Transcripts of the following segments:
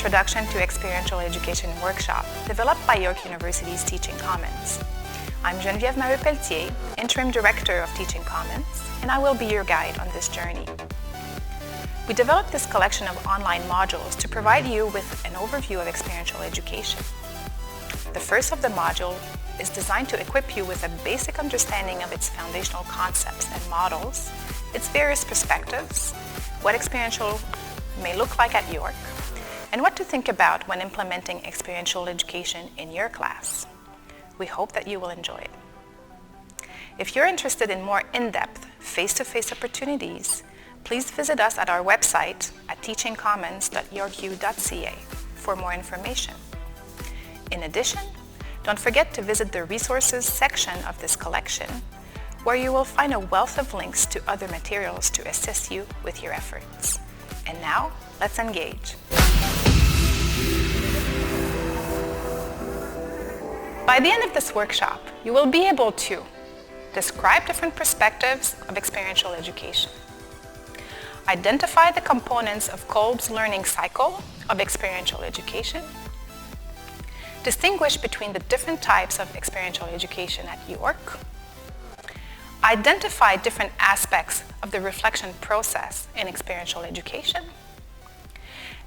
Introduction to Experiential Education workshop developed by York University's Teaching Commons. I'm Geneviève Maheu-Pelletier, Interim Director of Teaching Commons, and I will be your guide on this journey. We developed this collection of online modules to provide you with an overview of experiential education. The first of the module is designed to equip you with a basic understanding of its foundational concepts and models, its various perspectives, what experiential may look like at York, and what to think about when implementing experiential education in your class. We hope that you will enjoy it. If you're interested in more in-depth, face-to-face opportunities, please visit us at our website at teachingcommons.yorku.ca for more information. In addition, don't forget to visit the resources section of this collection, where you will find a wealth of links to other materials to assist you with your efforts. And now, let's engage. By the end of this workshop, you will be able to describe different perspectives of experiential education, identify the components of Kolb's learning cycle of experiential education, distinguish between the different types of experiential education at York, identify different aspects of the reflection process in experiential education,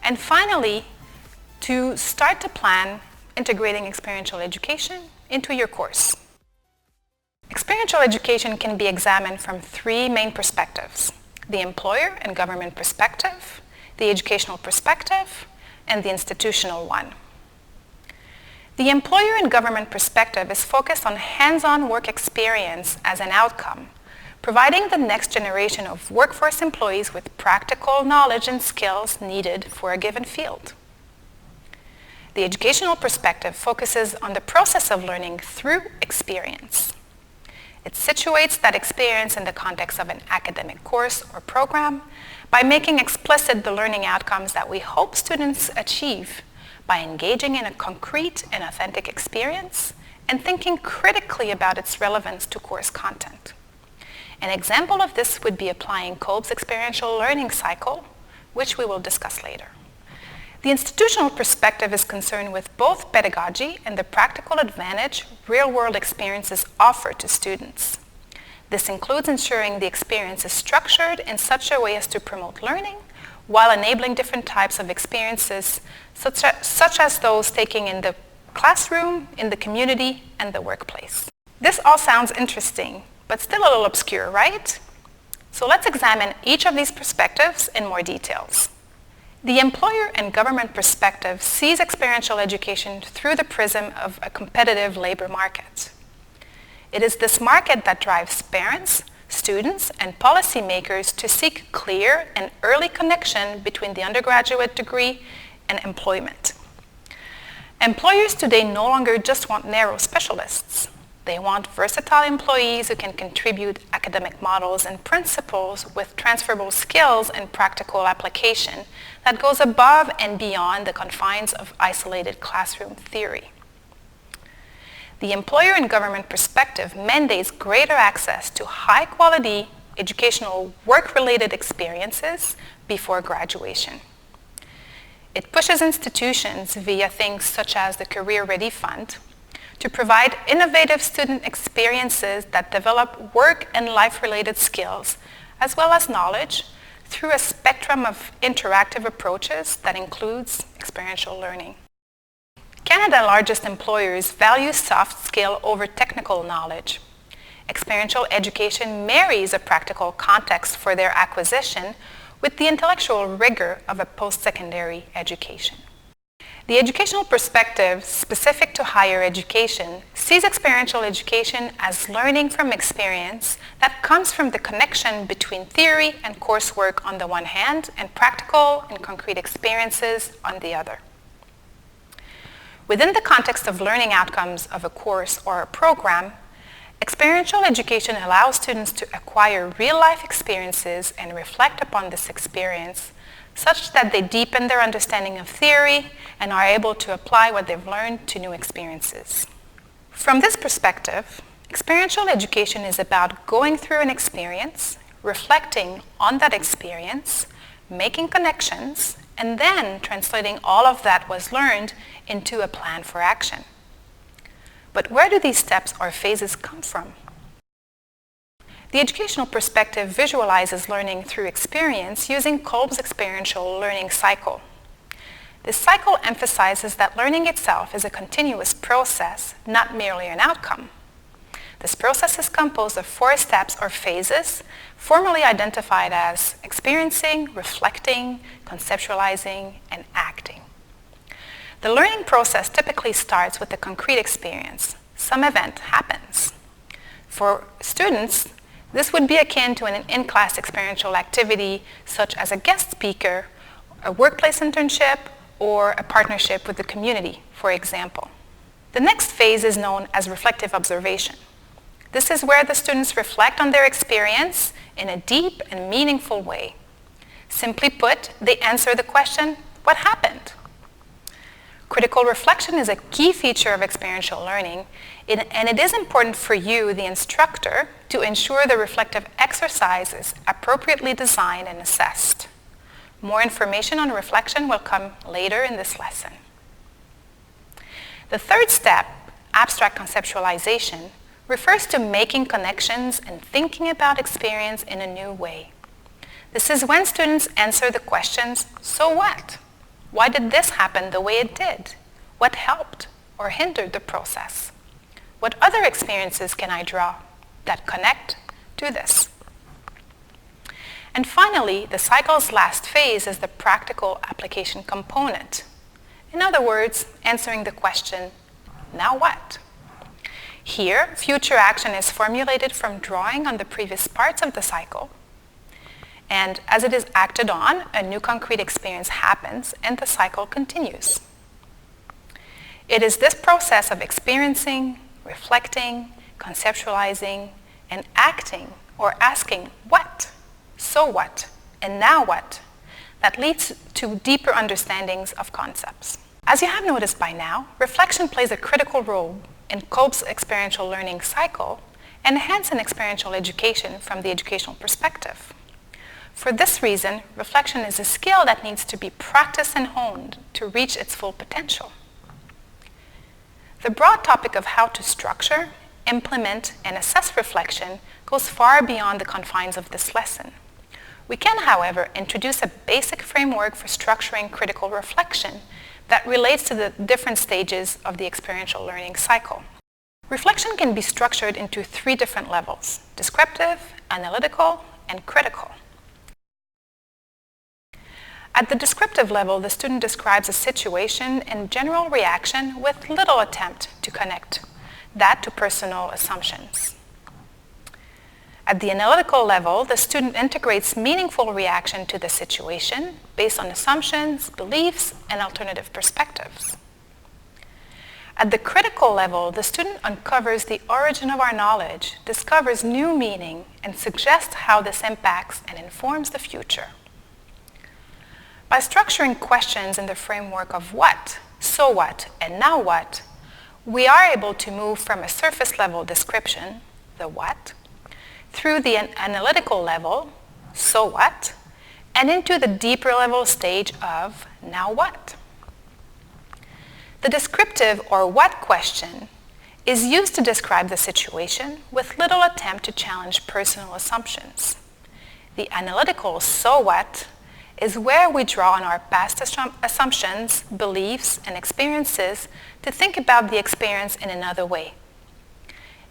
and finally, to start to plan integrating experiential education into your course. Experiential education can be examined from three main perspectives: the employer and government perspective, the educational perspective, and the institutional one. The employer and government perspective is focused on hands-on work experience as an outcome, providing the next generation of workforce employees with practical knowledge and skills needed for a given field. The educational perspective focuses on the process of learning through experience. It situates that experience in the context of an academic course or program by making explicit the learning outcomes that we hope students achieve by engaging in a concrete and authentic experience and thinking critically about its relevance to course content. An example of this would be applying Kolb's experiential learning cycle, which we will discuss later. The institutional perspective is concerned with both pedagogy and the practical advantage real-world experiences offer to students. This includes ensuring the experience is structured in such a way as to promote learning, while enabling different types of experiences, such as those taken in the classroom, in the community, and the workplace. This all sounds interesting, but still a little obscure, right? So let's examine each of these perspectives in more details. The employer and government perspective sees experiential education through the prism of a competitive labor market. It is this market that drives parents, students, and policymakers to seek clear and early connection between the undergraduate degree and employment. Employers today no longer just want narrow specialists. They want versatile employees who can contribute academic models and principles with transferable skills and practical application that goes above and beyond the confines of isolated classroom theory. The employer and government perspective mandates greater access to high-quality educational work-related experiences before graduation. It pushes institutions via things such as the Career Ready Fund to provide innovative student experiences that develop work and life-related skills, as well as knowledge, through a spectrum of interactive approaches that includes experiential learning. Canada's largest employers value soft skill over technical knowledge. Experiential education marries a practical context for their acquisition with the intellectual rigor of a post-secondary education. The educational perspective specific to higher education sees experiential education as learning from experience that comes from the connection between theory and coursework on the one hand and practical and concrete experiences on the other. Within the context of learning outcomes of a course or a program, experiential education allows students to acquire real-life experiences and reflect upon this experience such that they deepen their understanding of theory and are able to apply what they've learned to new experiences. From this perspective, experiential education is about going through an experience, reflecting on that experience, making connections, and then translating all of that was learned into a plan for action. But where do these steps or phases come from? The educational perspective visualizes learning through experience using Kolb's experiential learning cycle. This cycle emphasizes that learning itself is a continuous process, not merely an outcome. This process is composed of 4 steps or phases, formally identified as experiencing, reflecting, conceptualizing, and acting. The learning process typically starts with a concrete experience. Some event happens. For students, this would be akin to an in-class experiential activity such as a guest speaker, a workplace internship, or a partnership with the community, for example. The next phase is known as reflective observation. This is where the students reflect on their experience in a deep and meaningful way. Simply put, they answer the question, what happened? Critical reflection is a key feature of experiential learning, and it is important for you, the instructor, to ensure the reflective exercise is appropriately designed and assessed. More information on reflection will come later in this lesson. The third step, abstract conceptualization, refers to making connections and thinking about experience in a new way. This is when students answer the questions, so what? Why did this happen the way it did? What helped or hindered the process? What other experiences can I draw that connect to this? And finally, the cycle's last phase is the practical application component. In other words, answering the question, now what? Here, future action is formulated from drawing on the previous parts of the cycle. And as it is acted on, a new concrete experience happens and the cycle continues. It is this process of experiencing, reflecting, conceptualizing, and acting or asking what, so what, and now what, that leads to deeper understandings of concepts. As you have noticed by now, reflection plays a critical role in Kolb's experiential learning cycle and hence in experiential education from the educational perspective. For this reason, reflection is a skill that needs to be practiced and honed to reach its full potential. The broad topic of how to structure, implement, and assess reflection goes far beyond the confines of this lesson. We can, however, introduce a basic framework for structuring critical reflection that relates to the different stages of the experiential learning cycle. Reflection can be structured into 3 different levels: descriptive, analytical, and critical. At the descriptive level, the student describes a situation and general reaction with little attempt to connect that to personal assumptions. At the analytical level, the student integrates meaningful reaction to the situation based on assumptions, beliefs, and alternative perspectives. At the critical level, the student uncovers the origin of our knowledge, discovers new meaning, and suggests how this impacts and informs the future. By structuring questions in the framework of what, so what, and now what, we are able to move from a surface level description, the what, through the analytical level, so what, and into the deeper level stage of now what. The descriptive or what question is used to describe the situation with little attempt to challenge personal assumptions. The analytical so what is where we draw on our past assumptions, beliefs, and experiences to think about the experience in another way.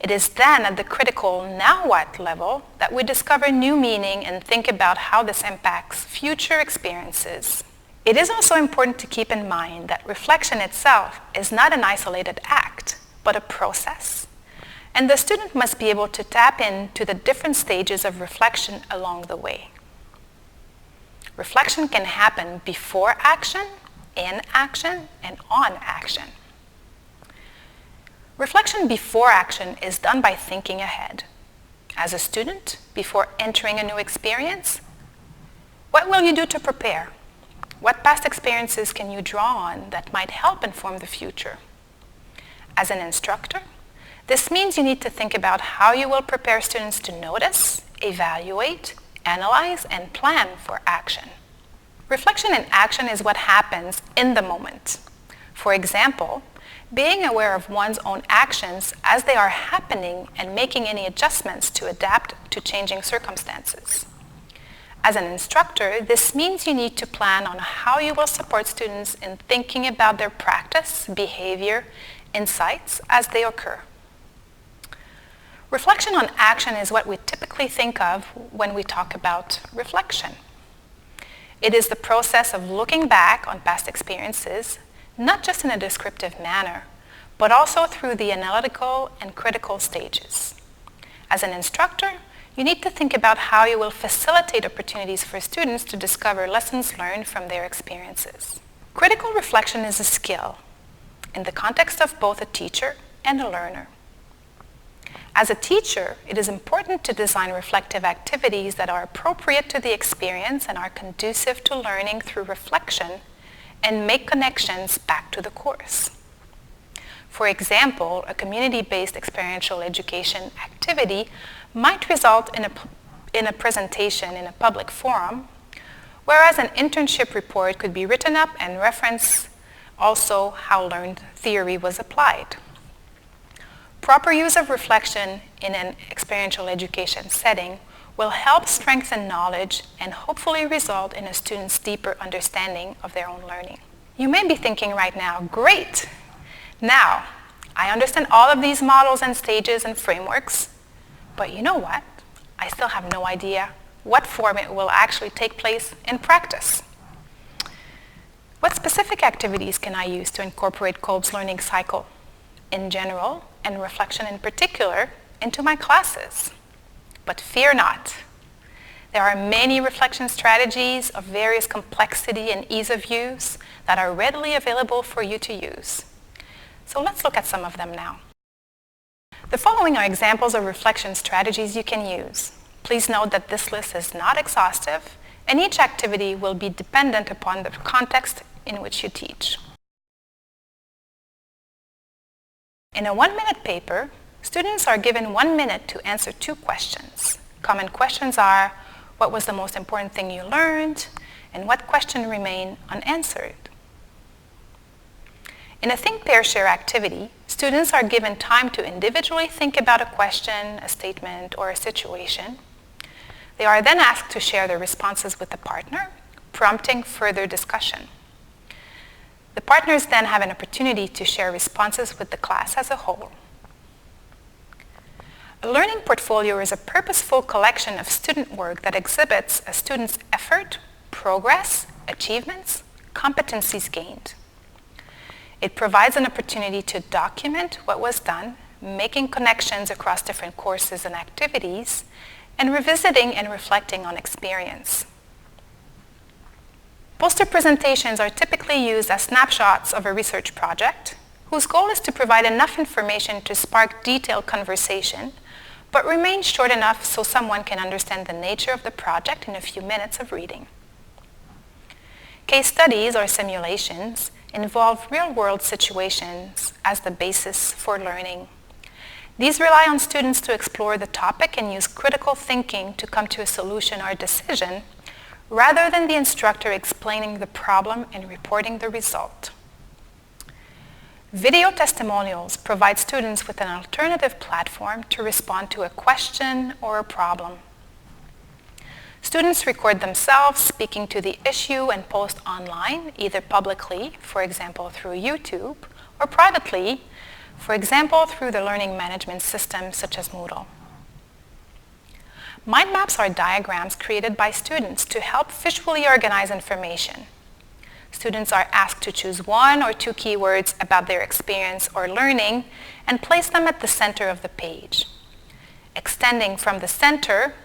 It is then at the critical now what level that we discover new meaning and think about how this impacts future experiences. It is also important to keep in mind that reflection itself is not an isolated act, but a process. And the student must be able to tap into the different stages of reflection along the way. Reflection can happen before action, in action, and on action. Reflection before action is done by thinking ahead. As a student, before entering a new experience, what will you do to prepare? What past experiences can you draw on that might help inform the future? As an instructor, this means you need to think about how you will prepare students to notice, evaluate, analyze, and plan for action. Reflection in action is what happens in the moment. For example, being aware of one's own actions as they are happening and making any adjustments to adapt to changing circumstances. As an instructor, this means you need to plan on how you will support students in thinking about their practice, behavior, insights as they occur. Reflection on action is what we typically think of when we talk about reflection. It is the process of looking back on past experiences, not just in a descriptive manner, but also through the analytical and critical stages. As an instructor, you need to think about how you will facilitate opportunities for students to discover lessons learned from their experiences. Critical reflection is a skill in the context of both a teacher and a learner. As a teacher, it is important to design reflective activities that are appropriate to the experience and are conducive to learning through reflection and make connections back to the course. For example, a community-based experiential education activity might result in a presentation in a public forum, whereas an internship report could be written up and reference also how learned theory was applied. Proper use of reflection in an experiential education setting will help strengthen knowledge and hopefully result in a student's deeper understanding of their own learning. You may be thinking right now, great! Now, I understand all of these models and stages and frameworks, but you know what? I still have no idea what form it will actually take place in practice. What specific activities can I use to incorporate Kolb's learning cycle in general and reflection in particular into my classes? But fear not. There are many reflection strategies of various complexity and ease of use that are readily available for you to use. So let's look at some of them now. The following are examples of reflection strategies you can use. Please note that this list is not exhaustive, and each activity will be dependent upon the context in which you teach. In a 1-minute paper, students are given 1 minute to answer 2 questions. Common questions are, what was the most important thing you learned, and what question remained unanswered? In a Think, Pair, Share activity, students are given time to individually think about a question, a statement, or a situation. They are then asked to share their responses with the partner, prompting further discussion. The partners then have an opportunity to share responses with the class as a whole. A learning portfolio is a purposeful collection of student work that exhibits a student's effort, progress, achievements, competencies gained. It provides an opportunity to document what was done, making connections across different courses and activities, and revisiting and reflecting on experience. Poster presentations are typically used as snapshots of a research project, whose goal is to provide enough information to spark detailed conversation, but remain short enough so someone can understand the nature of the project in a few minutes of reading. Case studies or simulations involve real-world situations as the basis for learning. These rely on students to explore the topic and use critical thinking to come to a solution or decision, rather than the instructor explaining the problem and reporting the result. Video testimonials provide students with an alternative platform to respond to a question or a problem. Students record themselves speaking to the issue and post online, either publicly, for example through YouTube, or privately, for example through the learning management system such as Moodle. Mind maps are diagrams created by students to help visually organize information. Students are asked to choose 1 or 2 keywords about their experience or learning and place them at the center of the page. Extending from the center,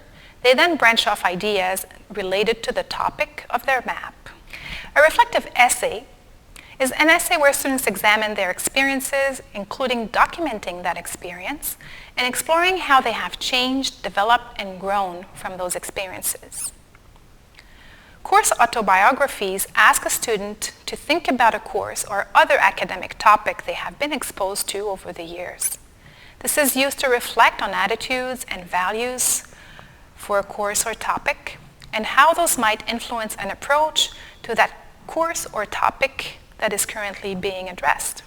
they then branch off ideas related to the topic of their map. A reflective essay is an essay where students examine their experiences, including documenting that experience and exploring how they have changed, developed, and grown from those experiences. Course autobiographies ask a student to think about a course or other academic topic they have been exposed to over the years. This is used to reflect on attitudes and values for a course or topic and how those might influence an approach to that course or topic that is currently being addressed.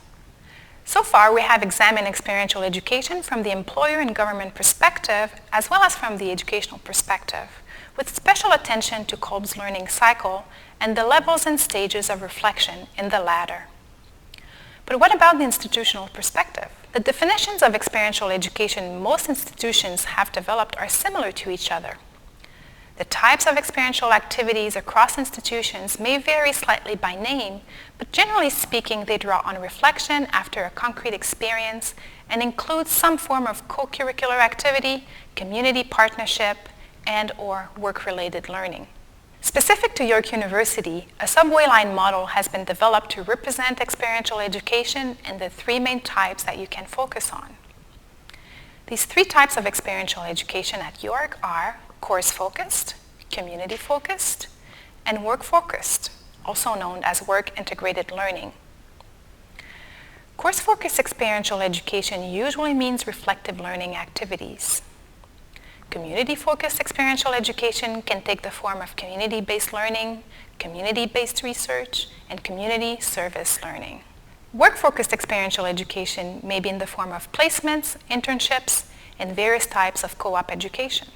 So far, we have examined experiential education from the employer and government perspective, as well as from the educational perspective, with special attention to Kolb's learning cycle and the levels and stages of reflection in the latter. But what about the institutional perspective? The definitions of experiential education most institutions have developed are similar to each other. The types of experiential activities across institutions may vary slightly by name, but generally speaking, they draw on reflection after a concrete experience and include some form of co-curricular activity, community partnership, and/or work-related learning. Specific to York University, a subway line model has been developed to represent experiential education and the three main types that you can focus on. These three types of experiential education at York are course-focused, community-focused, and work-focused, also known as work-integrated learning. Course-focused experiential education usually means reflective learning activities. Community-focused experiential education can take the form of community-based learning, community-based research, and community service learning. Work-focused experiential education may be in the form of placements, internships, and various types of co-op education.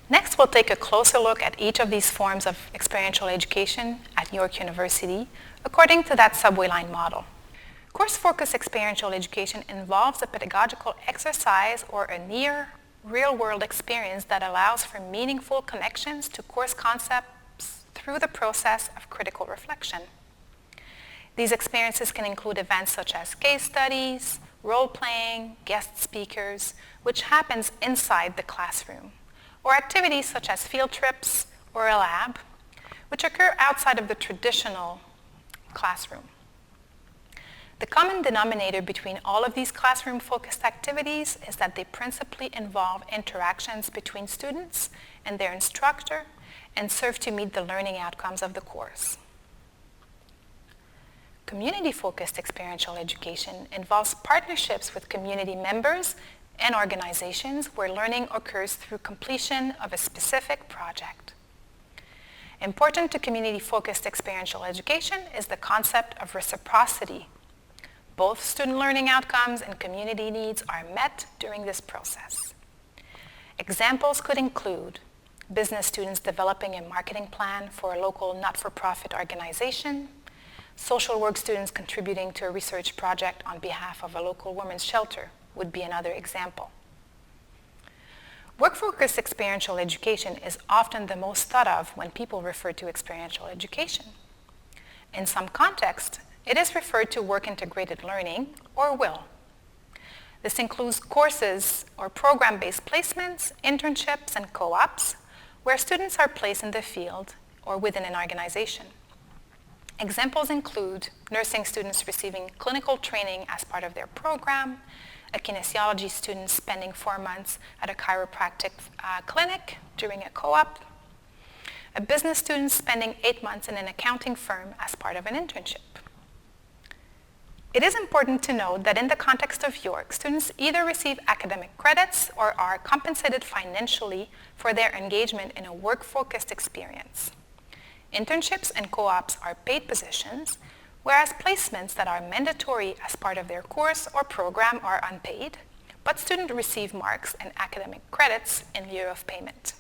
Next, we'll take a closer look at each of these forms of experiential education at York University according to that subway line model. Course-focused experiential education involves a pedagogical exercise or a near real-world experience that allows for meaningful connections to course concepts through the process of critical reflection. These experiences can include events such as case studies, role-playing, guest speakers, which happens inside the classroom, or activities such as field trips or a lab, which occur outside of the traditional classroom. The common denominator between all of these classroom-focused activities is that they principally involve interactions between students and their instructor and serve to meet the learning outcomes of the course. Community-focused experiential education involves partnerships with community members and organizations where learning occurs through completion of a specific project. Important to community-focused experiential education is the concept of reciprocity. Both student learning outcomes and community needs are met during this process. Examples could include business students developing a marketing plan for a local not-for-profit organization, social work students contributing to a research project on behalf of a local women's shelter would be another example. Work-focused experiential education is often the most thought of when people refer to experiential education. In some contexts, it is referred to work-integrated learning, or WIL. This includes courses or program-based placements, internships, and co-ops, where students are placed in the field or within an organization. Examples include nursing students receiving clinical training as part of their program, a kinesiology student spending 4 months at a chiropractic clinic during a co-op, a business student spending 8 months in an accounting firm as part of an internship. It is important to note that in the context of York, students either receive academic credits or are compensated financially for their engagement in a work-focused experience. Internships and co-ops are paid positions, whereas placements that are mandatory as part of their course or program are unpaid, but students receive marks and academic credits in lieu of payment.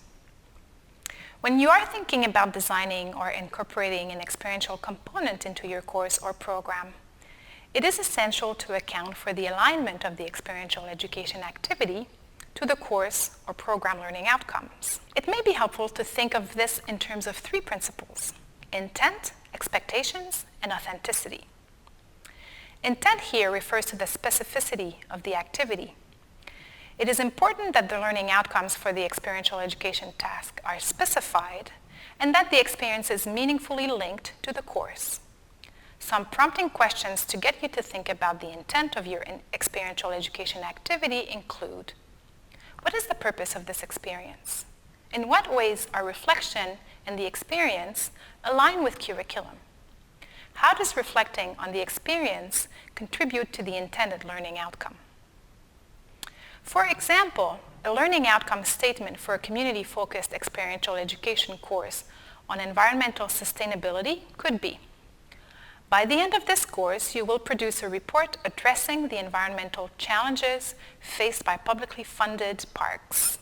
When you are thinking about designing or incorporating an experiential component into your course or program, it is essential to account for the alignment of the experiential education activity to the course or program learning outcomes. It may be helpful to think of this in terms of 3 principles: intent, expectations, and authenticity. Intent here refers to the specificity of the activity. It is important that the learning outcomes for the experiential education task are specified and that the experience is meaningfully linked to the course. Some prompting questions to get you to think about the intent of your experiential education activity include: what is the purpose of this experience? In what ways are reflection and the experience aligned with curriculum? How does reflecting on the experience contribute to the intended learning outcome? For example, a learning outcome statement for a community-focused experiential education course on environmental sustainability could be: by the end of this course, you will produce a report addressing the environmental challenges faced by publicly funded parks.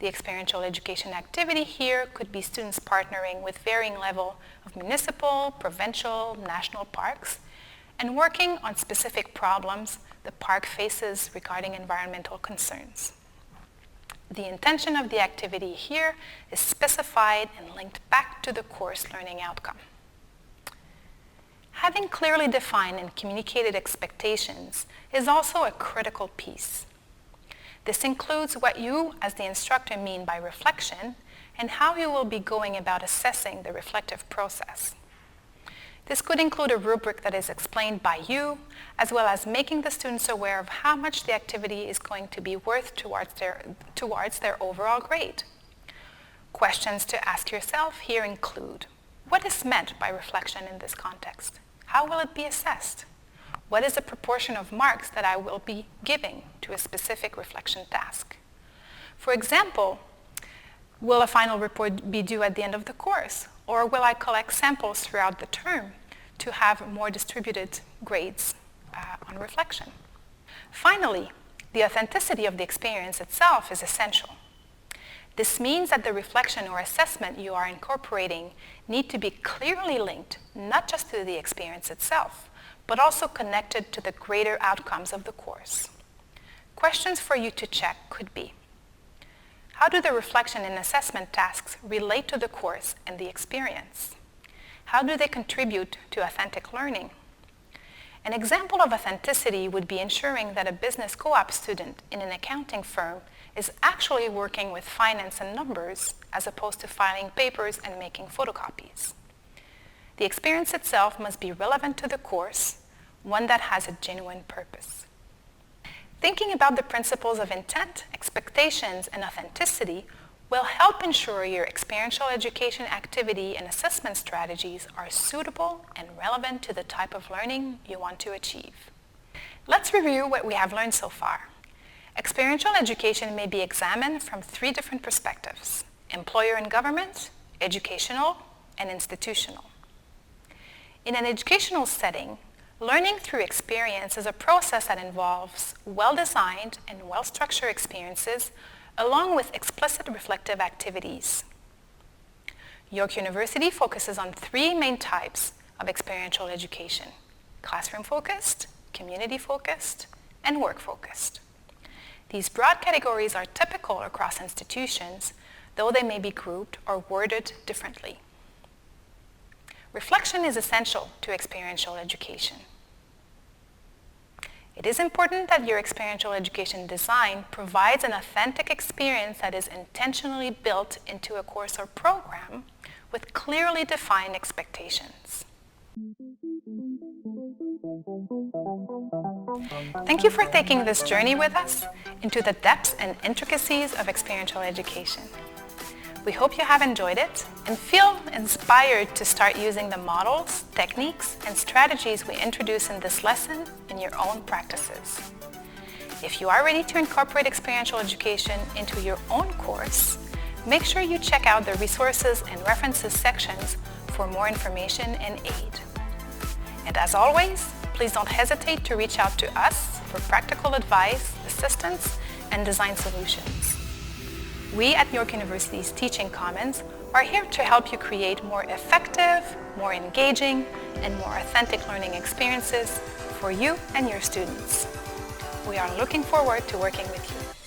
The experiential education activity here could be students partnering with varying level of municipal, provincial, national parks, and working on specific problems the park faces regarding environmental concerns. The intention of the activity here is specified and linked back to the course learning outcome. Having clearly defined and communicated expectations is also a critical piece. This includes what you, as the instructor, mean by reflection and how you will be going about assessing the reflective process. This could include a rubric that is explained by you, as well as making the students aware of how much the activity is going to be worth towards their overall grade. Questions to ask yourself here include: what is meant by reflection in this context? How will it be assessed? What is the proportion of marks that I will be giving to a specific reflection task? For example, will a final report be due at the end of the course, or will I collect samples throughout the term to have more distributed grades on reflection? Finally, the authenticity of the experience itself is essential. This means that the reflection or assessment you are incorporating need to be clearly linked, not just to the experience itself, but also connected to the greater outcomes of the course. Questions for you to check could be: how do the reflection and assessment tasks relate to the course and the experience? How do they contribute to authentic learning? An example of authenticity would be ensuring that a business co-op student in an accounting firm is actually working with finance and numbers as opposed to filing papers and making photocopies. The experience itself must be relevant to the course, one that has a genuine purpose. Thinking about the principles of intent, expectations, and authenticity will help ensure your experiential education activity and assessment strategies are suitable and relevant to the type of learning you want to achieve. Let's review what we have learned so far. Experiential education may be examined from 3 different perspectives: employer and government, educational, and institutional. In an educational setting, learning through experience is a process that involves well-designed and well-structured experiences along with explicit reflective activities. York University focuses on 3 main types of experiential education: classroom-focused, community-focused, and work-focused. These broad categories are typical across institutions, though they may be grouped or worded differently. Reflection is essential to experiential education. It is important that your experiential education design provides an authentic experience that is intentionally built into a course or program with clearly defined expectations. Thank you for taking this journey with us into the depths and intricacies of experiential education. We hope you have enjoyed it and feel inspired to start using the models, techniques, and strategies we introduce in this lesson in your own practices. If you are ready to incorporate experiential education into your own course, make sure you check out the resources and references sections for more information and aid. And as always, please don't hesitate to reach out to us for practical advice, assistance, and design solutions. We at York University's Teaching Commons are here to help you create more effective, more engaging, and more authentic learning experiences for you and your students. We are looking forward to working with you.